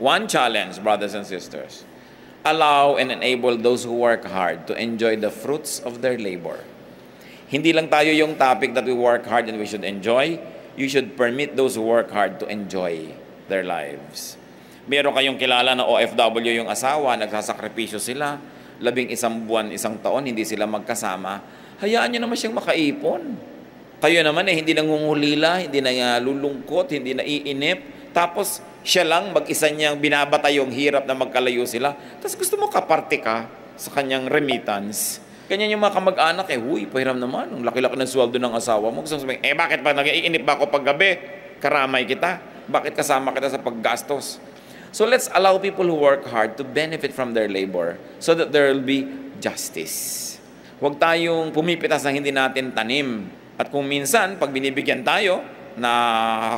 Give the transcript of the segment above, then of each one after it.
One challenge, brothers and sisters. Allow and enable those who work hard to enjoy the fruits of their labor. Hindi lang tayo yung topic that we work hard and we should enjoy. You should permit those who work hard to enjoy their lives. Meron kayong kilala na OFW yung asawa, nagsasakripisyo sila, 11 buwan, 1 taon, hindi sila magkasama. Hayaan nyo naman siyang makaipon. Kayo naman hindi nangungulila, hindi na lulungkot, hindi na iinip. Tapos siya lang mag-isa niyang binabatay yung hirap na magkalayo sila. Tapos gusto mo kaparte ka sa kanyang remittance. Ganyan yung mga kamag-anak huy, pahiram naman. Ang laki-laki ng sweldo ng asawa mo. Gusto sabihin, bakit pa nag-iinip ba ako paggabi? Karamay kita. Bakit kasama kita sa paggastos? So let's allow people who work hard to benefit from their labor so that there will be justice. Huwag tayong pumipitas na hindi natin tanim. At kung minsan, pag binibigyan tayo, na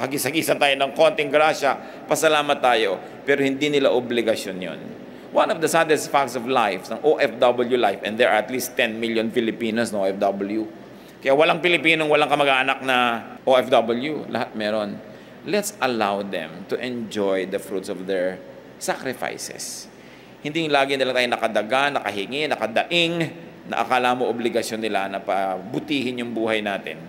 hagis-hagisan tayo ng konting grasya, pasalamat tayo. Pero hindi nila obligasyon yon. One of the saddest facts of life, ng OFW life, and there are at least 10 million Filipinos na OFW. Kaya walang Pilipinong walang kamag-anak na OFW. Lahat meron. Let's allow them to enjoy the fruits of their sacrifices. Hindi lagi nila tayo nakadaga, nakahingi, nakadaing, na akala mo obligasyon nila na pabutihin yung buhay natin.